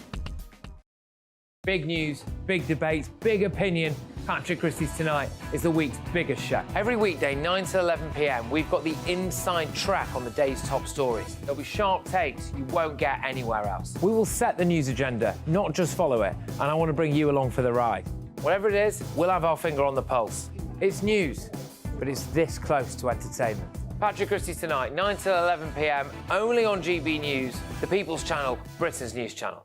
Big news, big debates, big opinion. Patrick Christie's Tonight is the week's biggest show. Every weekday, 9 to 11 p.m, we've got the inside track on the day's top stories. There'll be sharp takes you won't get anywhere else. We will set the news agenda, not just follow it, and I want to bring you along for the ride. Whatever it is, we'll have our finger on the pulse. It's news, but it's this close to entertainment. Patrick Christie's Tonight, 9 to 11 p.m, only on GB News, the People's Channel, Britain's news channel.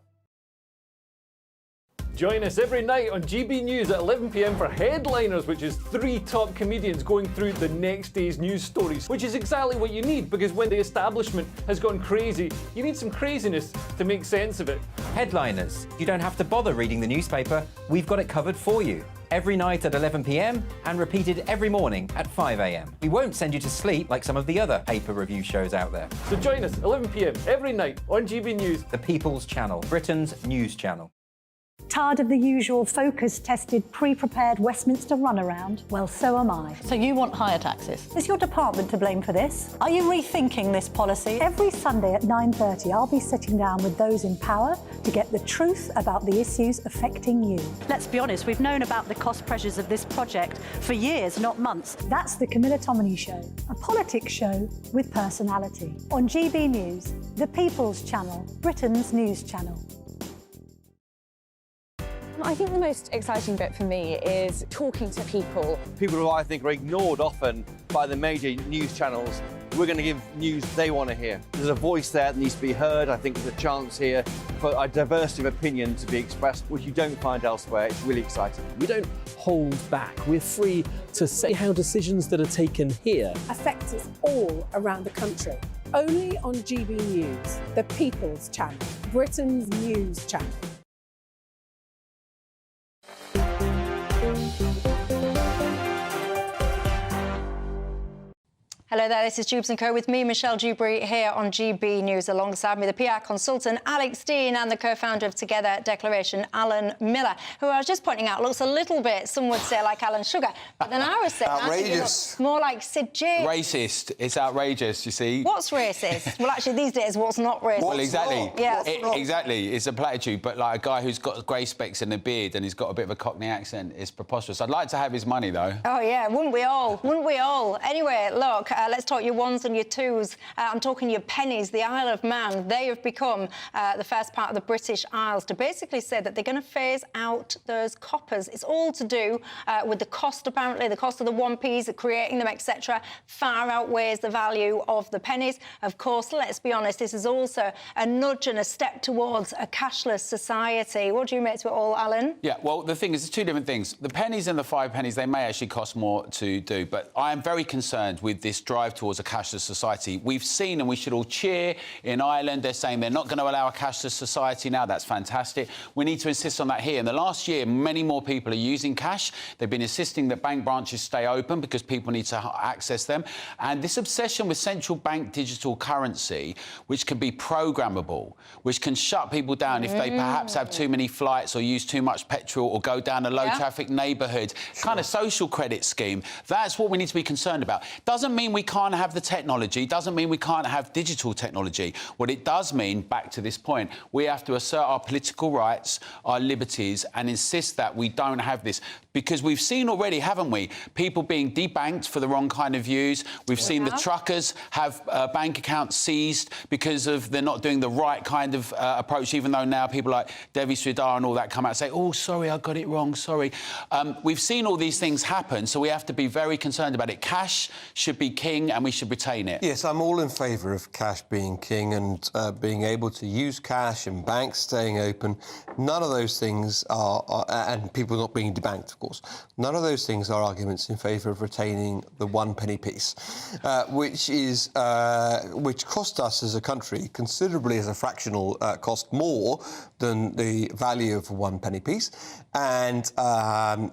Join us every night on GB News at 11 p.m. for Headliners, which is 3 top comedians going through the next day's news stories, which is exactly what you need, because when the establishment has gone crazy, you need some craziness to make sense of it. Headliners. You don't have to bother reading the newspaper. We've got it covered for you. Every night at 11 p.m. and repeated every morning at 5 a.m. We won't send you to sleep like some of the other paper review shows out there. So join us 11 p.m. every night on GB News. The People's Channel, Britain's news channel. Tired of the usual focus-tested, pre-prepared Westminster runaround? Well, so am I. So you want higher taxes? Is your department to blame for this? Are you rethinking this policy? Every Sunday at 9:30, I'll be sitting down with those in power to get the truth about the issues affecting you. Let's be honest, we've known about the cost pressures of this project for years, not months. That's the Camilla Tominey Show, a politics show with personality. On GB News, the People's Channel, Britain's news channel. I think the most exciting bit for me is talking to people. People who I think are ignored often by the major news channels. We're going to give news they want to hear. There's a voice there that needs to be heard. I think there's a chance here for a diversity of opinion to be expressed, which you don't find elsewhere. It's really exciting. We don't hold back. We're free to say how decisions that are taken here Affects us all around the country. Only on GB News, the People's Channel, Britain's news channel. Hello there, this is Dewbs & Co with me, Michelle Dewberry, here on GB News. Alongside me, the PR consultant, Alex Dean, and the co-founder of Together Declaration, Alan Miller, who I was just pointing out looks a little bit, some would say, like Alan Sugar. But then I was saying, outrageous. More like Sid J. Racist. It's outrageous, you see. What's racist? Well, actually, these days, what's not racist? Well, exactly. Yeah. Exactly. It's a platitude, but like a guy who's got grey specs and a beard and he's got a bit of a Cockney accent is preposterous. I'd like to have his money, though. Oh, yeah, wouldn't we all? Wouldn't we all? Anyway, look, let's talk your ones and your twos. I'm talking your pennies. The Isle of Man, they have become the first part of the British Isles to basically say that they're going to phase out those coppers. It's all to do with the cost, apparently, the cost of the 1p's, creating them, etc., far outweighs the value of the pennies. Of course, let's be honest, this is also a nudge and a step towards a cashless society. What do you make to it all, Alan? Yeah, well, the thing is, there's two different things. The pennies and the 5 pennies, they may actually cost more to do, but I am very concerned with this drive towards a cashless society. We've seen, and we should all cheer, in Ireland, they're saying they're not going to allow a cashless society now. That's fantastic. We need to insist on that here. In the last year, many more people are using cash. They've been insisting that bank branches stay open because people need to access them. And this obsession with central bank digital currency, which can be programmable, which can shut people down if they perhaps have too many flights or use too much petrol or go down a low-traffic neighbourhood, kind of social credit scheme. That's what we need to be concerned about. Doesn't mean we can't have the technology, doesn't mean we can't have digital technology. What it does mean, back to this point, we have to assert our political rights, our liberties, and insist that we don't have this. Because we've seen already, haven't we, people being debanked for the wrong kind of views. We've seen the truckers have bank accounts seized because of they're not doing the right kind of approach, even though now people like Devi Sridhar and all that come out and say, oh, sorry, I got it wrong, sorry. We've seen all these things happen, so we have to be very concerned about it. Cash should be king and we should retain it. Yes, I'm all in favour of cash being king and being able to use cash and banks staying open. None of those things are and people not being debanked, of course. None of those things are arguments in favour of retaining the 1p piece, which cost us as a country considerably as a fractional cost more than the value of a 1p piece, and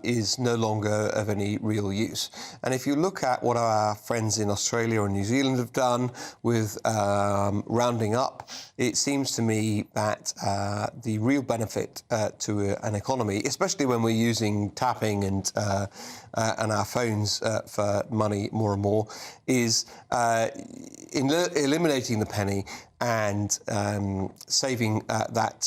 is no longer of any real use. And if you look at what our friends in Australia and New Zealand have done with rounding up, it seems to me that the real benefit to an economy, especially when we're using tapping and our phones for money more and more, is eliminating the penny and saving that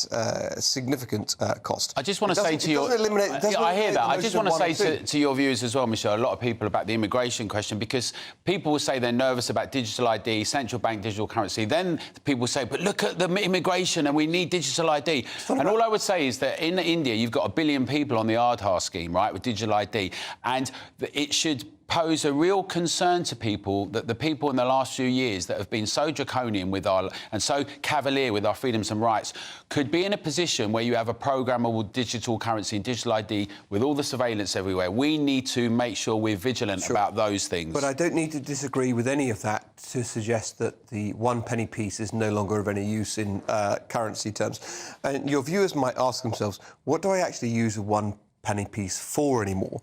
significant cost. I just want to say to your... I hear that. I just want to say to your viewers as well, Michelle, a lot of people about the immigration question, because people will say they're nervous about digital ID, central bank digital currency. Then people say, but look at the immigration and we need digital ID. And all I would say is that in India, you've got 1 billion people on the Aadhaar scheme, right, with digital ID. And it should pose a real concern to people that the people in the last few years that have been so draconian with our and so cavalier with our freedoms and rights could be in a position where you have a programmable digital currency and digital ID with all the surveillance everywhere. We need to make sure we're vigilant about those things. But I don't need to disagree with any of that to suggest that the 1p piece is no longer of any use in currency terms. And your viewers might ask themselves, what do I actually use a 1p penny piece for anymore.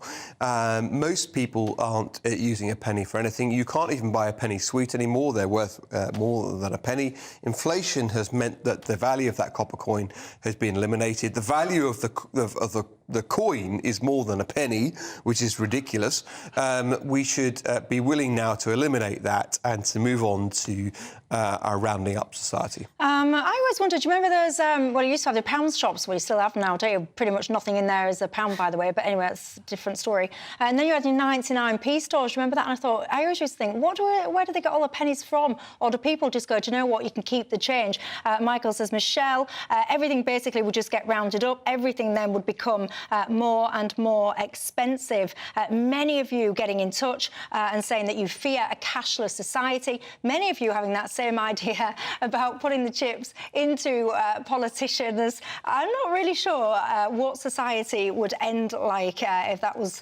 Most people aren't using a penny for anything. You can't even buy a penny sweet anymore. They're worth more than a penny. Inflation has meant that the value of that copper coin has been eliminated. The value of the coin is more than a penny, which is ridiculous. We should be willing now to eliminate that and to move on to our rounding up society. I always wondered, do you remember those, well, you used to have the pound shops, well, you still have now, don't you? Pretty much nothing in there is a pound, by the way, but anyway, that's a different story. And then you had your 99p stores, remember that? And I thought, I always used to think, where do they get all the pennies from? Or do people just go, do you know what, you can keep the change? Michael says, Michelle, everything basically would just get rounded up. Everything then would become more and more expensive. Many of you getting in touch and saying that you fear a cashless society. Many of you having that same idea about putting the chips into politicians. I'm not really sure what society would end like if that was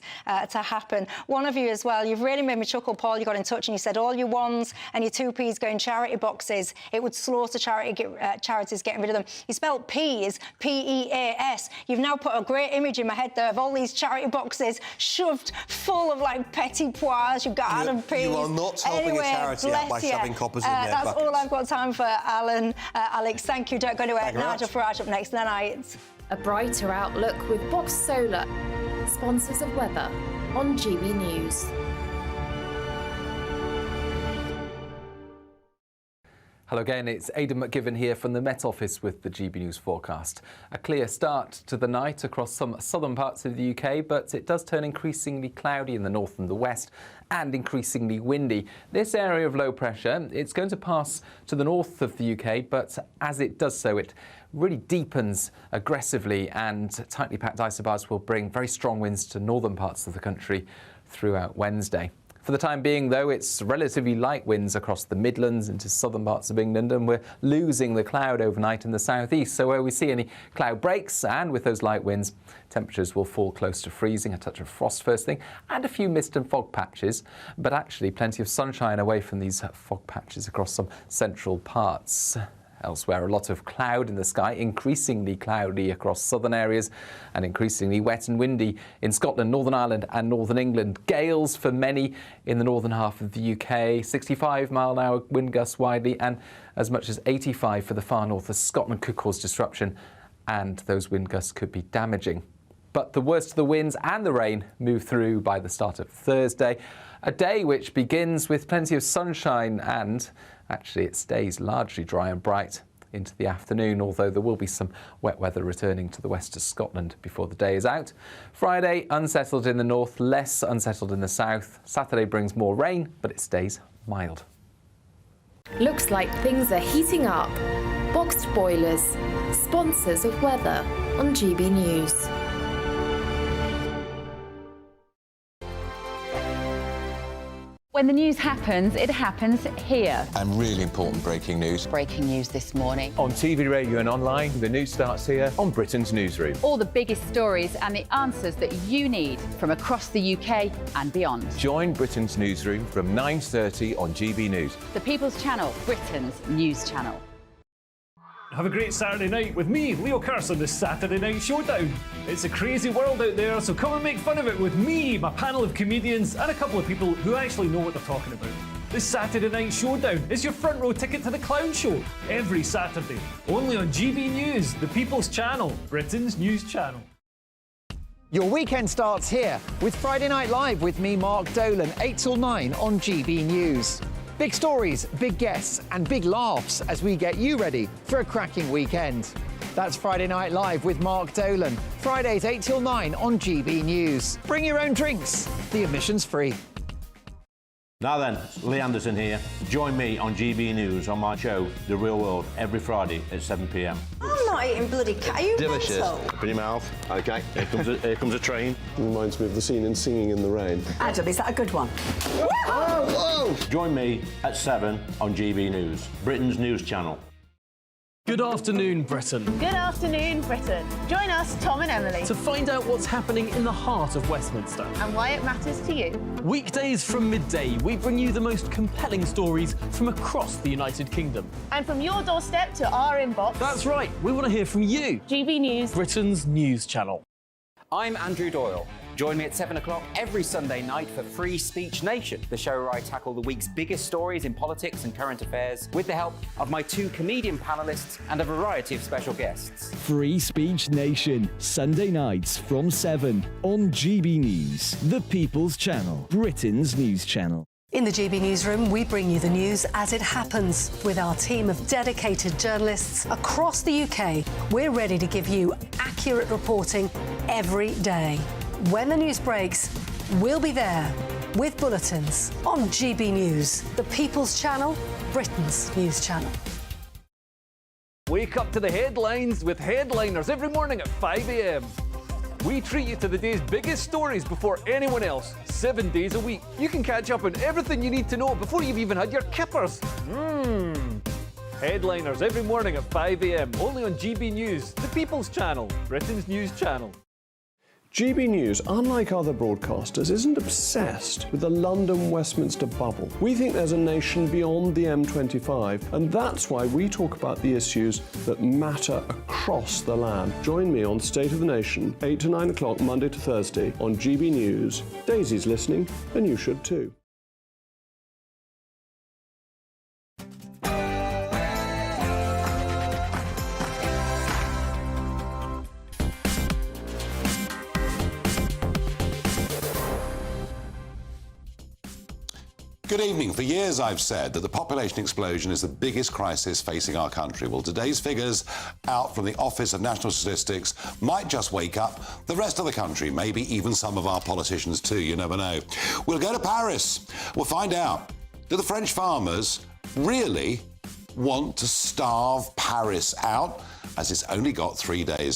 to happen. One of you as well, you've really made me chuckle, Paul. You got in touch and you said all your ones and your 2p's go in charity boxes. It would slaughter charities getting rid of them. You spelled peas, P-E-A-S. You've now put a great image in my head there of all these charity boxes shoved full of like petit pois. You've got Adam Peas. You are not helping a charity out by shoving coppers in their That's buckets. all I've got time for, Alan. Alex, thank you. Don't go anywhere. Nigel Farage up next tonight. A brighter outlook with Box Solar, sponsors of weather on GB News. Hello again, it's Aidan McGivern here from the Met Office with the GB News forecast. A clear start to the night across some southern parts of the UK, but it does turn increasingly cloudy in the north and the west and increasingly windy. This area of low pressure, it's going to pass to the north of the UK, but as it does so, it really deepens aggressively, and tightly packed isobars will bring very strong winds to northern parts of the country throughout Wednesday. For the time being, though, it's relatively light winds across the Midlands into southern parts of England, and we're losing the cloud overnight in the southeast. So where we see any cloud breaks, and with those light winds, temperatures will fall close to freezing, a touch of frost first thing, and a few mist and fog patches. But actually plenty of sunshine away from these fog patches across some central parts. Elsewhere, a lot of cloud in the sky, increasingly cloudy across southern areas and increasingly wet and windy in Scotland, Northern Ireland and Northern England. Gales for many in the northern half of the UK, 65-mile-an-hour wind gusts widely, and as much as 85 for the far north of Scotland could cause disruption, and those wind gusts could be damaging. But the worst of the winds and the rain move through by the start of Thursday, a day which begins with plenty of sunshine, and actually it stays largely dry and bright into the afternoon, although there will be some wet weather returning to the west of Scotland before the day is out. Friday, unsettled in the north, less unsettled in the south. Saturday brings more rain, but it stays mild. Looks like things are heating up. Boxed boilers, sponsors of weather on GB News. When the news happens, it happens here. And really important breaking news. Breaking news this morning. On TV, radio and online, the news starts here on Britain's Newsroom. All the biggest stories and the answers that you need from across the UK and beyond. Join Britain's Newsroom from 9:30 on GB News. The People's Channel, Britain's news channel. Have a great Saturday night with me, Leo Curse, on the Saturday Night Showdown. It's a crazy world out there, so come and make fun of it with me, my panel of comedians, and a couple of people who actually know what they're talking about. This Saturday Night Showdown is your front row ticket to the clown show every Saturday, only on GB News, the People's Channel, Britain's news channel. Your weekend starts here with Friday Night Live with me, Mark Dolan, 8 till 9 on GB News. Big stories, big guests and big laughs as we get you ready for a cracking weekend. That's Friday Night Live with Mark Dolan, Fridays 8 till 9 on GB News. Bring your own drinks, the admission's free. Now then, Lee Anderson here. Join me on GB News on my show, The Real World, every Friday at 7 p.m. I'm not eating bloody cat. Are you Delicious. mental? Open your mouth. OK, here comes a train. Reminds me of the scene in Singing in the Rain. Adam, is that a good one? Whoa! Join me at 7 on GB News, Britain's news channel. Good afternoon, Britain. Good afternoon, Britain. Join us, Tom and Emily, To find out what's happening in the heart of Westminster. and why it matters to you. Weekdays from midday, we bring you the most compelling stories from across the United Kingdom. And from your doorstep to our inbox. That's right, we want to hear from you. GB News. Britain's news channel. I'm Andrew Doyle. Join me at 7 o'clock every Sunday night for Free Speech Nation, the show where I tackle the week's biggest stories in politics and current affairs with the help of my 2 comedian panellists and a variety of special guests. Free Speech Nation, Sunday nights from 7 on GB News, the People's Channel, Britain's news channel. In the GB Newsroom, we bring you the news as it happens. With our team of dedicated journalists across the UK, we're ready to give you accurate reporting every day. When the news breaks, we'll be there with bulletins on GB News, the People's Channel, Britain's news channel. Wake up to the headlines with headliners every morning at 5 a.m. We treat you to the day's biggest stories before anyone else, 7 days a week. You can catch up on everything you need to know before you've even had your kippers. Headliners every morning at 5 a.m, only on GB News, the People's Channel, Britain's news channel. GB News, unlike other broadcasters, isn't obsessed with the London-Westminster bubble. We think there's a nation beyond the M25, and that's why we talk about the issues that matter across the land. Join me on State of the Nation, 8 to 9 o'clock, Monday to Thursday, on GB News. Daisy's listening, and you should too. Good evening. For years I've said that the population explosion is the biggest crisis facing our country. Well, today's figures out from the Office of National Statistics might just wake up the rest of the country, maybe even some of our politicians too, you never know. We'll go to Paris. We'll find out, do the French farmers really want to starve Paris out, as it's only got 3 days